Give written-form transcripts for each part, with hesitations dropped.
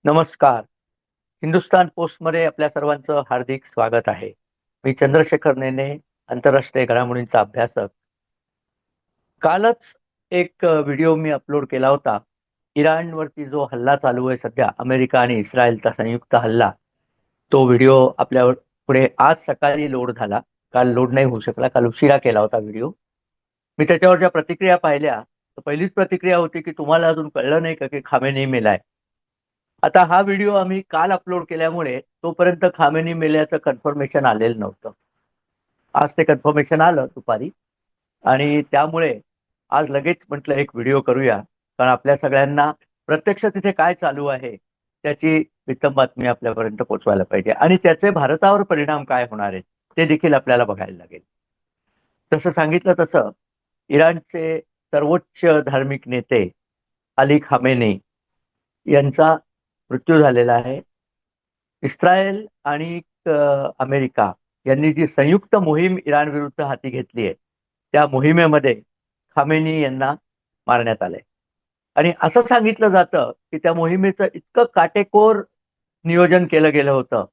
नमस्कार. हिंदुस्तान पोस्टमध्ये आपल्या सर्वांचं हार्दिक स्वागत आहे. मी चंद्रशेखर नेने, आंतरराष्ट्रीय घडामोडींचा अभ्यासक. कालच एक व्हिडिओ मी अपलोड केला होता. इराणवरती जो हल्ला चालू आहे सध्या, अमेरिका आणि इस्रायलचा संयुक्त हल्ला. तो व्हिडिओ आपल्या पुढे आज सकाळी लोड झाला. काल लोड नाही होऊ शकला. काल उशिरा केला होता व्हिडिओ. मी त्याच्यावर ज्या प्रतिक्रिया पाहिल्या, तर पहिलीच प्रतिक्रिया होती की तुम्हाला अजून कळलं नाही का की खामेनी मेलाय. आता हा व्हिडिओ आम्ही काल अपलोड केल्यामुळे तोपर्यंत खामेनी मेल्याचं कन्फर्मेशन आलेलं नव्हतं. आज ते कन्फर्मेशन आलं दुपारी आणि त्यामुळे आज लगेच म्हटलं एक व्हिडिओ करूया, कारण आपल्या सगळ्यांना प्रत्यक्ष तिथे काय चालू आहे त्याची वित्तम बातमी आपल्यापर्यंत पोहोचवायला पाहिजे आणि त्याचे भारतावर परिणाम काय होणार आहेत ते देखील आपल्याला बघायला लागेल. तसं सांगितलं तसं इराणचे सर्वोच्च धार्मिक नेते अली खामेनी यांचा मृत्यू झालेला आहे. इस्रायल आणि अमेरिका यांनी जी संयुक्त मोहीम इराण विरुद्ध हाती घेतली आहे, त्या मोहिमेमध्ये खामेनी यांना मारण्यात आलंय. आणि असं सांगितलं जातं की त्या मोहिमेचं इतकं काटेकोर नियोजन केलं गेलं होतं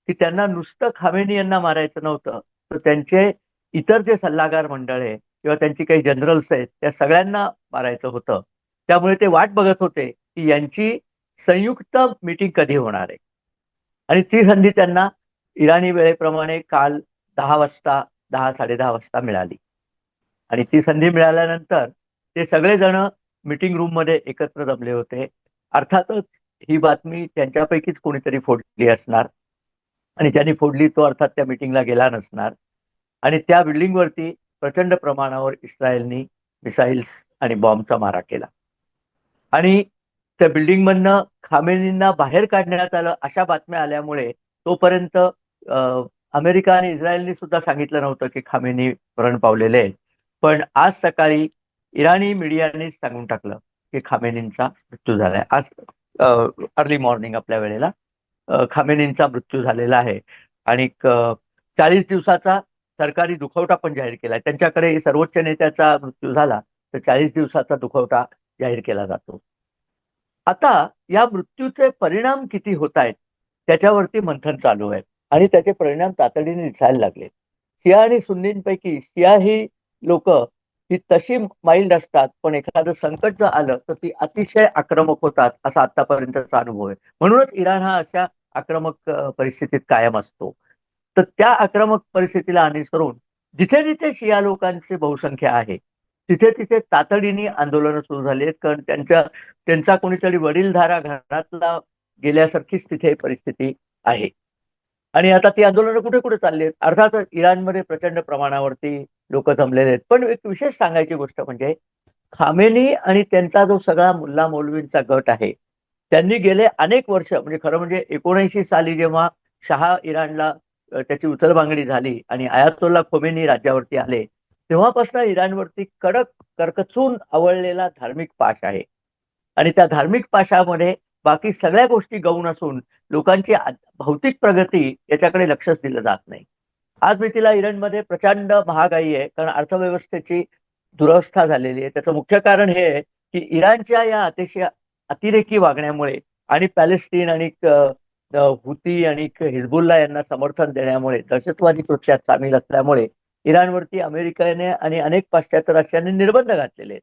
की त्यांना नुसतं खामेनी यांना मारायचं नव्हतं, तर त्यांचे इतर जे सल्लागार मंडळ आहे किंवा त्यांची काही जनरल्स आहेत त्या सगळ्यांना मारायचं होतं. त्यामुळे ते वाट बघत होते की यांची संयुक्त मीटिंग कधी होणार आहे. आणि ती संधी त्यांना इराणी वेळेप्रमाणे काल 10 वाजता, 10-10:30 वाजता मिळाली. आणि ती संधी मिळाल्यानंतर ते सगळेजण मीटिंग रूम मध्ये एकत्र जमले होते. अर्थातच ही बातमी त्यांच्यापैकीच कोणीतरी फोडली असणार आणि ज्यांनी फोडली तो अर्थात त्या मीटिंगला गेला नसणार. आणि त्या बिल्डिंगवरती प्रचंड प्रमाणावर इस्रायलनी मिसाईल्स आणि बॉम्बचा मारा केला. आणि त्या बिल्डिंग मधनं खामेनींना बाहेर काढण्यात आलं अशा बातम्या आल्यामुळे तोपर्यंत अमेरिका आणि इस्रायलनी सुद्धा सांगितलं नव्हतं की खामेनी मरण पावलेले आहेत. पण आज सकाळी इराणी मीडियाने सांगून टाकलं की खामेनींचा मृत्यू झालाय. आज अर्ली मॉर्निंग आपल्या वेळेला खामेनींचा मृत्यू झालेला आहे. आणि 40 दिवसाचा सरकारी दुखवटा पण जाहीर केलाय. त्यांच्याकडे सर्वोच्च नेत्याचा मृत्यू झाला तर 40 दिवसाचा दुखवटा जाहीर केला जातो. आता या मृत्यूचे परिणाम किती होत आहेत त्याच्यावरती मंथन चालू आहे आणि त्याचे परिणाम तातडीने दिसायला लागले. शिया आणि सुन्नींपैकी शिया ही लोक ही तशी माइल्ड असतात, पण एखादं संकट जर आलं तर ती अतिशय आक्रमक होतात असा आतापर्यंतचा अनुभव आहे. म्हणूनच इराण हा अशा आक्रमक परिस्थितीत कायम असतो. तर त्या आक्रमक परिस्थितीला अनुसरून जिथे जिथे शिया लोकांची बहुसंख्या आहे तिथे तिथे तातडीने आंदोलनं सुरू झाली आहेत, कारण त्यांचा कोणीतरी वडीलधारा घरातला गेल्यासारखीच तिथे परिस्थिती आहे. आणि आता ती आंदोलनं कुठे कुठे चालली आहेत. अर्थातच इराणमध्ये प्रचंड प्रमाणावरती लोक जमलेले आहेत. पण एक विशेष सांगायची गोष्ट म्हणजे खामेनी आणि त्यांचा जो सगळा मुल्ला मौलवींचा गट आहे त्यांनी गेले अनेक वर्ष, म्हणजे खरं म्हणजे 79 साली जेव्हा शहा इराणला त्याची उचलबांगडी झाली आणि आयातोल्ला खोमेनी राज्यावरती आले, तेव्हापासून इराणवरती कडक करकचून आवळलेला धार्मिक पाश आहे. आणि त्या धार्मिक पाशामध्ये बाकी सगळ्या गोष्टी गौण असून लोकांची भौतिक प्रगती याच्याकडे लक्षच दिलं जात नाही. आज मी तिला इराणमध्ये प्रचंड महागाई आहे, कारण अर्थव्यवस्थेची दुरवस्था झालेली आहे. त्याचं मुख्य कारण हे आहे की इराणच्या या अतिशय अतिरेकी वागण्यामुळे आणि पॅलेस्टीन आणि हुती आणि हिजबुल्ला यांना समर्थन देण्यामुळे, दहशतवादी कृत्यात सामील असल्यामुळे इराणवरती अमेरिकेने आणि अनेक पाश्चात्य राष्ट्रांनी निर्बंध घातलेले आहेत.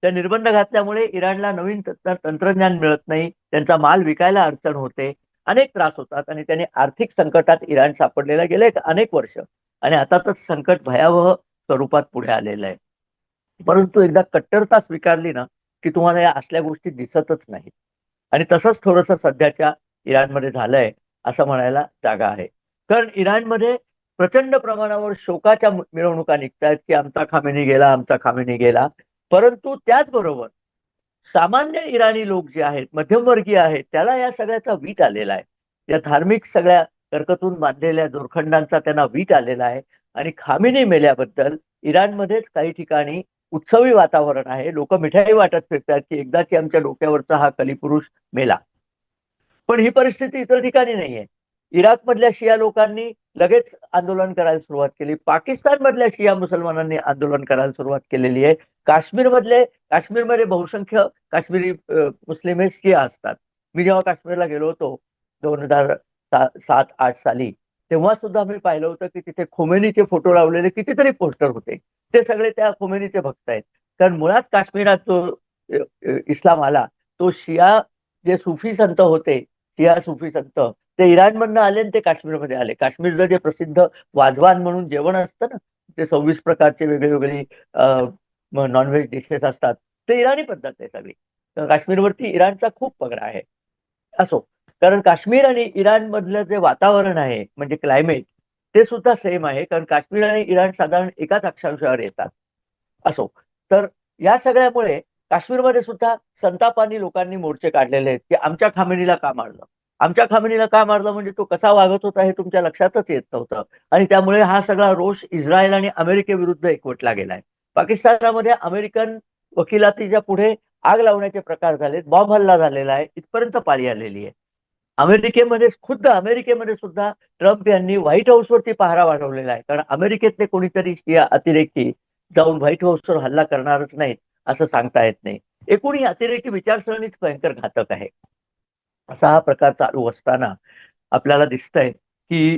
त्या निर्बंध घातल्यामुळे इराणला नवीन तंत्रज्ञान मिळत नाही, त्यांचा माल विकायला अडचण होते, अनेक त्रास होतात आणि त्यांनी आर्थिक संकटात इराण सापडलेला गेले अनेक वर्ष. आणि आता तर संकट भयावह स्वरूपात पुढे आलेलं आहे. परंतु एकदा कट्टरता स्वीकारली ना की तुम्हाला या असल्या गोष्टी दिसतच नाहीत. आणि तसंच थोडंसं सध्याच्या इराणमध्ये झालंय असं म्हणायला जागा आहे. कारण इराणमध्ये प्रचंड प्रमाणावर शोकाच्या मिरवणुका निघतायत की आमचा खामेनी गेला, आमचा खामेनी गेला. परंतु त्याचबरोबर सामान्य इराणी लोक जे आहेत, मध्यमवर्गीय आहेत, त्याला या सगळ्याचा वीट आलेला आहे. या धार्मिक सगळ्या कर्कतून बांधलेल्या दोरखंडांचा त्यांना वीट आलेला आहे. आणि खामेनी मेल्याबद्दल इराणमध्येच काही ठिकाणी उत्सवी वातावरण आहे. लोक मिठाई वाटत फिरतात की एकदाची आमच्या डोक्यावरचा हा कलिपुरुष मेला. पण ही परिस्थिती इतर ठिकाणी नाहीये. इराक मधल्या शिया लोकांनी लगेच आंदोलन करायला सुरुवात केली. पाकिस्तान मधल्या शिया मुसलमानांनी आंदोलन करायला सुरुवात केलेली आहे. काश्मीरमध्ये बहुसंख्य काश्मीरी मुस्लिम हे शिया असतात. मी जेव्हा काश्मीरला गेलो होतो 2007-8 साली, तेव्हा सुद्धा मी पाहिलं होतं की तिथे खोमेनीचे फोटो लावलेले कितीतरी पोस्टर होते. ते सगळे त्या खोमेनीचे भक्त आहेत. कारण मुळात काश्मीरात जो इस्लाम आला, तो शिया जे सुफी संत होते, शिया सुफी संत, ते इराणमधनं आले आणि ते काश्मीरमध्ये आले. काश्मीरचं जे प्रसिद्ध वाजवान म्हणून जेवण असतं ना, ते 26 प्रकारचे वेगळे वेगळे नॉनव्हेज डिशेस असतात, ते इराणी पद्धत आहे सगळी. तर काश्मीरवरती इराणचा खूप पगडा आहे. असो, कारण काश्मीर आणि इराण मधलं जे वातावरण आहे म्हणजे क्लायमेट, ते सुद्धा सेम आहे. कारण काश्मीर आणि इराण साधारण एकाच अक्षांशावर येतात. असो, तर या सगळ्यामुळे काश्मीरमध्ये सुद्धा संतापाने लोकांनी मोर्चे काढलेले आहेत की आमच्या खामेनीला का मारलं, आमच्या खामेनीला का मारलं, म्हणजे तो कसा वागत होता हे तुमच्या लक्षातच येत नव्हतं. आणि त्यामुळे हा सगळा रोष इस्रायल आणि अमेरिकेविरुद्ध एकवटला गेलाय. पाकिस्तानामध्ये अमेरिकन वकिलातीच्या पुढे आग लावण्याचे प्रकार झालेत, बॉम्ब हल्ला झालेला आहे, इथपर्यंत पाळी आलेली आहे. खुद्द अमेरिकेमध्ये सुद्धा ट्रम्प यांनी व्हाईट हाऊसवरती पहारा वाढवलेला आहे. कारण अमेरिकेतले कोणीतरी शिया अतिरेकी जाऊन व्हाईट हाऊसवर हल्ला करणारच नाहीत असं सांगता येत नाही. एकूणही अतिरेकी विचारसरणीच भयंकर घातक आहे. असा हा प्रकार चालू असताना आपल्याला दिसतंय की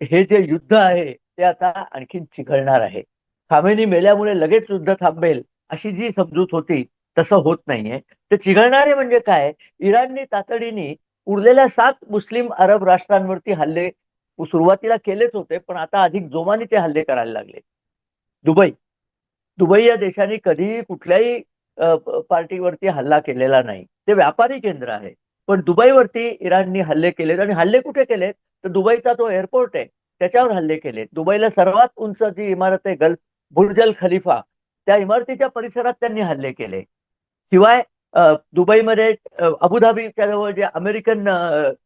हे जे युद्ध आहे ते आता आणखीन चिघळणार आहे. खामेनी मेल्यामुळे लगेच युद्ध थांबेल अशी जी समजूत होती, तसं होत नाहीये. ते चिघळणारे म्हणजे काय, इराणने तातडीने उरलेल्या 7 मुस्लिम अरब राष्ट्रांवरती हल्ले सुरुवातीला केलेच होते, पण आता अधिक जोमाने ते हल्ले करायला लागले. दुबई दुबई या देशाने कधीही कुठल्याही पार्टीवरती हल्ला केलेला नाही. ते व्यापारी केंद्र आहे. पण दुबईवरती इराणनी हल्ले केलेत. आणि हल्ले कुठे केलेत, तर दुबईचा जो एअरपोर्ट आहे त्याच्यावर हल्ले केलेत. दुबईला सर्वात उंच जी इमारत आहे गल्फ बुर्ज अल खलिफा, त्या इमारतीच्या परिसरात त्यांनी हल्ले केले. शिवाय दुबईमध्ये अबुधाबीच्या जवळ जे अमेरिकन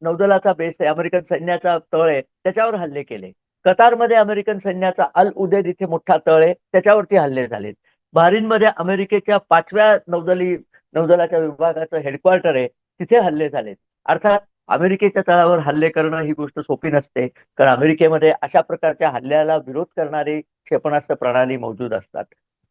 नौदलाचा बेस आहे, अमेरिकन सैन्याचा तळ आहे, त्याच्यावर हल्ले केले. कतारमध्ये अमेरिकन सैन्याचा अल उदेद इथे मोठा तळ आहे, त्याच्यावरती हल्ले झालेत. बहारीनमध्ये अमेरिकेच्या 5व्या नौदलाच्या विभागाचं हेडक्वार्टर आहे, तिथे हल्ले झालेत. अर्थात अमेरिकेच्या तळावर हल्ले करणं ही गोष्ट सोपी नसते, कारण अमेरिकेमध्ये अशा प्रकारच्या हल्ल्याला विरोध करणारी क्षेपणास्त्र प्रणाली मौजूद असतात.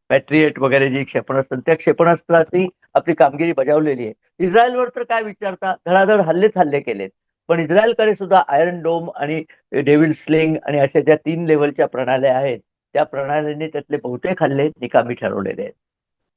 पॅट्रिएट वगैरे जी क्षेपणास्त्र, त्या क्षेपणास्त्राची आपली कामगिरी बजावलेली आहे. इस्रायलवर तर काय विचारता, धडाधड हल्ले केलेत. पण इस्रायलकडे सुद्धा आयर्न डोम आणि डेव्हिल स्लिंग आणि अशा ज्या 3 लेव्हलच्या प्रणाल्या आहेत, त्या प्रणालीने त्यातले बहुतेक हल्ले निकामी ठरवलेले आहेत.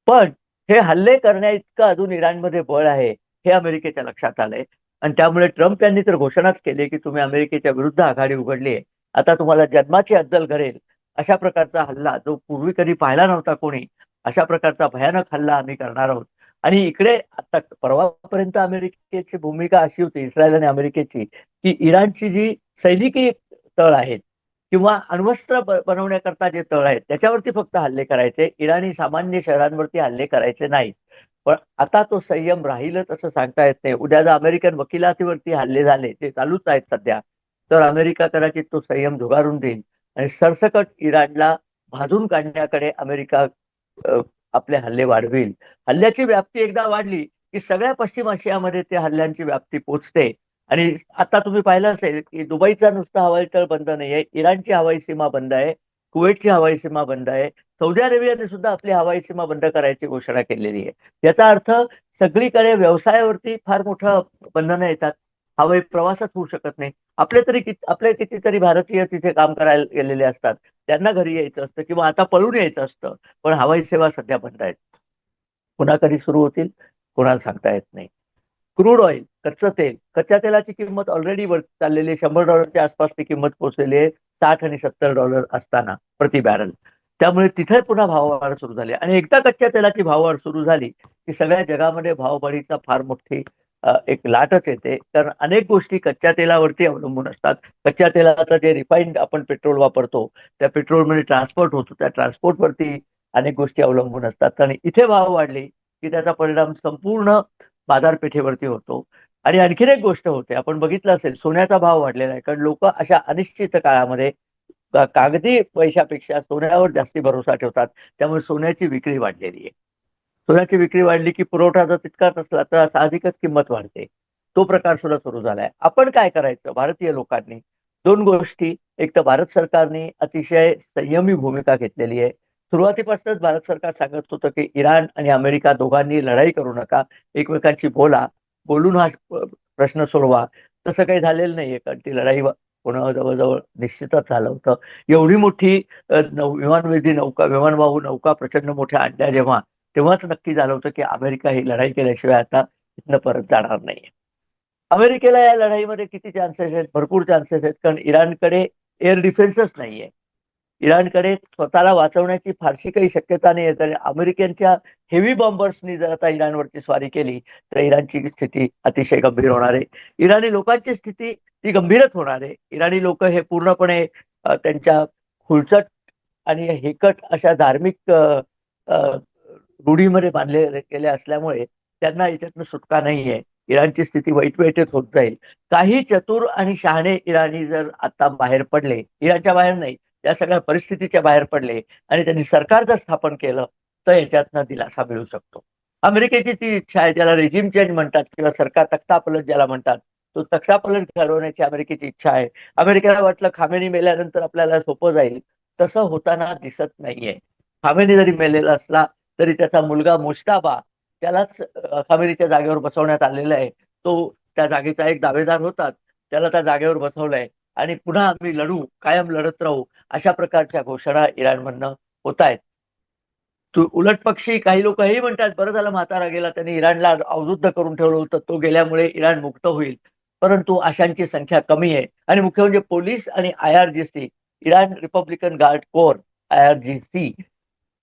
पण हे हल्ले करण्या इतकं अजून इराणमध्ये बळ आहे, हे अमेरिकेच्या लक्षात आलंय. आणि त्यामुळे ट्रम्प यांनी तर घोषणाच केली की तुम्ही अमेरिकेच्या विरुद्ध आघाडी उघडली आहे, आता तुम्हाला जन्माची अद्दल घडेल अशा प्रकारचा हल्ला, जो पूर्वी कधी पाहिला नव्हता कोणी, अशा प्रकारचा भयानक हल्ला आम्ही करणार आहोत. आणि इकडे आता परवापर्यंत अमेरिकेची भूमिका अशी होती, इस्रायल आणि अमेरिकेची, की इराणची जी सैनिकी तळ आहेत किंवा अण्वस्त्र बनवण्याकरता जे तळ आहेत त्याच्यावरती फक्त हल्ले करायचे, इराणी सामान्य शहरांवरती हल्ले करायचे नाहीत. पण आता तो संयम राहीलच असं सांगता येत नाही. उद्या जर अमेरिकन वकिलातीवरती हल्ले झाले, ते चालूच आहेत सध्या, तर अमेरिका कदाचित तो संयम झुगारून देईल आणि सरसकट इराणला भाजून काढण्याकडे अमेरिका अ, आपले हल्ले वाढविल. हल्ल्याची व्याप्ती एकदा वाढली की सगळ्या पश्चिम आशियामध्ये ते हल्ल्यांची व्याप्ती पोचते. आणि आता तुम्ही पाहिलं असेल की दुबईचा नुसता हवाई तळ बंद नाहीये, इराणची हवाई सीमा बंद आहे, कुवेतची हवाई सीमा बंद आहे, सौदी अरेबियाने सुद्धा आपली हवाई सीमा बंद करायची घोषणा केलेली आहे. याचा अर्थ सगळीकडे व्यवसायावरती फार मोठं बंधनं येतात. हवाई प्रवासच होऊ शकत नाही. आपले कितीतरी भारतीय तिथे काम करायला गेलेले असतात, त्यांना घरी यायचं असतं किंवा आता पळून यायचं असतं, पण हवाई सेवा सध्या बंद आहेत. पुन्हा कधी सुरू होतील कोणाला सांगता येत नाही. क्रूड ऑइल, कच्चं तेल, कच्च्या तेलाची किंमत ऑलरेडी वर चाललेली आहे. $100च्या आसपासची किंमत पोहोचलेली आहे, $60 आणि $70 असताना प्रति बॅरल. त्यामुळे तिथे पुन्हा भाववाढ सुरू झाली. आणि एकदा कच्च्या तेलाची भाववाढ सुरू झाली की सगळ्या जगामध्ये भाववाढीचा फार मोठी एक लाटच येते. कारण अनेक गोष्टी कच्च्या तेलावरती अवलंबून असतात. कच्च्या तेलाचं जे रिफाईंड आपण पेट्रोल वापरतो, त्या पेट्रोलमध्ये ट्रान्सपोर्ट होतो, त्या ट्रान्सपोर्टवरती अनेक गोष्टी अवलंबून असतात. आणि इथे भाव वाढले की त्याचा परिणाम संपूर्ण बाजारपेठेवरती होतो. आणि आणखीन एक गोष्ट होते, आपण बघितलं असेल, सोन्याचा भाव वाढलेला आहे. कारण लोक अशा अनिश्चित काळामध्ये कागदी पैशापेक्षा सोन्यावर जास्ती भरोसा ठेवतात. त्यामुळे सोन्याची विक्री वाढलेली आहे. सोन्याची विक्री वाढली की पुरवठा जर तितकाच असला तर साहजिकच किंमत वाढते. तो प्रकार सुद्धा सुरू झालाय. आपण काय करायचं भारतीय लोकांनी, 2 गोष्टी. एक तर भारत सरकारने अतिशय संयमी भूमिका घेतलेली आहे. सुरुवातीपासूनच भारत सरकार सांगत होतं की इराण आणि अमेरिका दोघांनी लढाई करू नका, एकमेकांशी बोला. बोलून हा प्रश्न सोडवा, तसं काही झालेलं नाहीये. कारण ती लढाई होणं जवळजवळ निश्चितच झालं होतं. एवढी मोठी विमानवेधी नौका, विमानवाहू नौका प्रचंड मोठ्या आणल्या जेव्हा, तेव्हाच नक्की झालं होतं की अमेरिका ही लढाई केल्याशिवाय आता इथनं परत जाणार नाहीये. अमेरिकेला या लढाईमध्ये किती चान्सेस आहेत? भरपूर चान्सेस आहेत. कारण इराणकडे एअर डिफेन्सच नाहीये. इराणकडे स्वतःला वाचवण्याची फारशी काही शक्यता नाही आहे. तर अमेरिकनच्या हेवी बॉम्बर्सनी जर आता इराणवरती स्वारी केली तर इराणची स्थिती अतिशय गंभीर होणार आहे. इराणी लोकांची स्थिती ती गंभीरच होणार आहे. इराणी लोक हे पूर्णपणे त्यांच्या खुलचट आणि हेकट अशा धार्मिक रूढीमध्ये बांधले गेले असल्यामुळे त्यांना याच्यातनं सुटका नाहीये. इराणची स्थिती वाईट वाईटच होत जाईल. काही चतुर आणि शहाणे इराणी जर आता बाहेर पडले, इराणच्या बाहेर नाही, त्या सगळ्या परिस्थितीच्या बाहेर पडले आणि त्यांनी सरकार जर स्थापन केलं तर याच्यातनं दिलासा मिळू शकतो. अमेरिकेची ती इच्छा आहे, त्याला रेजिम चेंज म्हणतात किंवा सरकार तख्तापलट ज्याला म्हणतात, तो तख्तापलट घडवण्याची अमेरिकेची इच्छा आहे. अमेरिकेला वाटलं खामेनी मेल्यानंतर आपल्याला सोपं जाईल, तसं होताना दिसत नाहीये. खामेनी जरी मेलेला असला तरी त्याचा मुलगा मुश्ताबा, त्यालाच खामेनीच्या जागेवर बसवण्यात आलेला आहे. तो त्या जागेचा एक दावेदार होता, त्याला त्या जागेवर बसवलंय आणि पुन्हा आम्ही लढू, कायम लढत राहू, अशा प्रकारच्या घोषणा इराणमधनं होत आहेत. उलट पक्षी काही लोक हेही म्हणतात, बरं झालं म्हातारा गेला, त्यांनी इराणला अवरुद्ध करून ठेवलं होतं, तो गेल्यामुळे इराण मुक्त होईल. परंतु अशांची संख्या कमी आहे. आणि मुख्य म्हणजे पोलीस आणि IRGC, Iran Republican guard core, IRGC,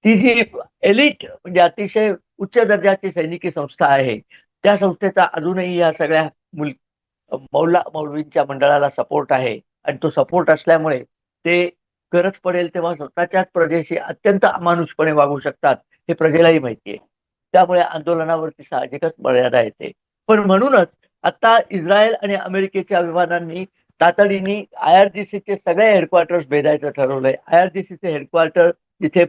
ती जी एलिट म्हणजे अतिशय उच्च दर्जाची सैनिकी संस्था आहे, त्या संस्थेचा अजूनही या सगळ्या मौलवींच्या मंडळाला सपोर्ट आहे. आणि तो सपोर्ट असल्यामुळे ते गरज पडेल तेव्हा स्वतःच्याच प्रजेशी अत्यंत अमानुषपणे वागू शकतात, हे प्रजेलाही माहिती आहे. त्यामुळे आंदोलनावरती साहजिकच मर्यादा येते. पण म्हणूनच आता इस्रायल आणि अमेरिकेच्या विमानांनी तातडीने IRGCचे सगळे हेडक्वार्टर्स भेदायचं ठरवलंय. IRGCचे हेडक्वार्टर जिथे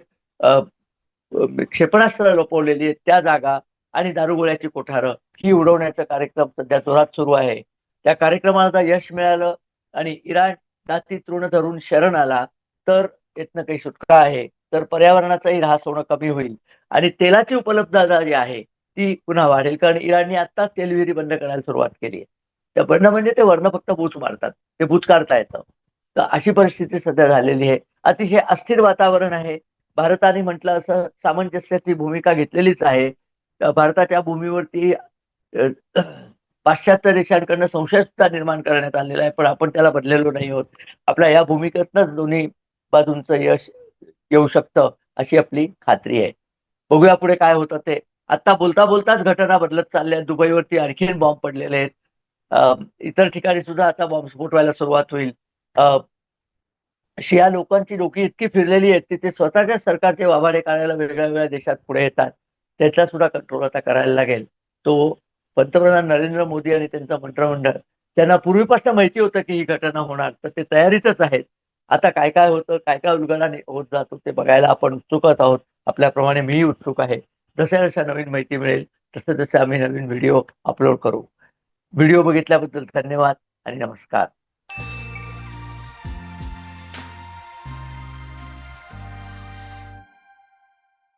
क्षेपणास्त्र लपवलेली आहेत त्या जागा आणि दारुगोळ्याची कोठारं ही उडवण्याचा कार्यक्रम सध्या जोरात सुरू आहे. त्या कार्यक्रमाला यश मिळालं आणि इराण दाती तृण धरून शरण आला तर यातनं काही सुटका आहे. तर पर्यावरणाचाही ऱ्हास होणं कमी होईल आणि तेलाची उपलब्धता जी आहे ती पुन्हा वाढेल. कारण इराणने आत्ताच तेलविहिरी बंद करायला सुरुवात केली आहे. त्या बंद म्हणजे ते वर्ण फक्त बूच मारतात, ते बूच काढता येतं. तर अशी परिस्थिती सध्या झालेली आहे. अतिशय अस्थिर वातावरण आहे. भारताने म्हटलं असं सामंजस्याची भूमिका घेतलेलीच आहे. भारताच्या भूमीवरती पाश्चात्य देशांकडनं संशयता निर्माण करण्यात आलेला आहे, पण आपण त्याला बदलेलो नाही आहोत. आपल्या या भूमिकेतनंच दोन्ही बाजूंचं यश येऊ शकतं अशी आपली खात्री आहे. बघूया पुढे काय होतं ते. आता बोलता बोलताच घटना बदलत चालल्या. दुबईवरती आणखीन बॉम्ब पडलेले आहेत. इतर ठिकाणी सुद्धा आता बॉम्बस्फोट व्हायला सुरुवात होईल. शिया लोकांची डोकी इतकी फिरलेली आहेत की ते स्वतःच्या सरकारचे वाभाडे काढायला वेगळ्या वेगळ्या देशात पुढे येतात. त्याचा सुद्धा कंट्रोल आता करायला लागेल. तो पंतप्रधान नरेंद्र मोदी आणि त्यांचं मंत्रिमंडळ, त्यांना पूर्वीपासून माहिती होतं की ही घटना होणार, तर ते तयारीतच आहेत. आता काय काय होतं, काय काय उलगडा होत जातो ते बघायला आपण उत्सुकच आहोत. आपल्याप्रमाणे मीही उत्सुक आहे. जशा जशा नवीन माहिती मिळेल तसं तसं आम्ही नवीन व्हिडिओ अपलोड करू. व्हिडिओ बघितल्याबद्दल धन्यवाद आणि नमस्कार.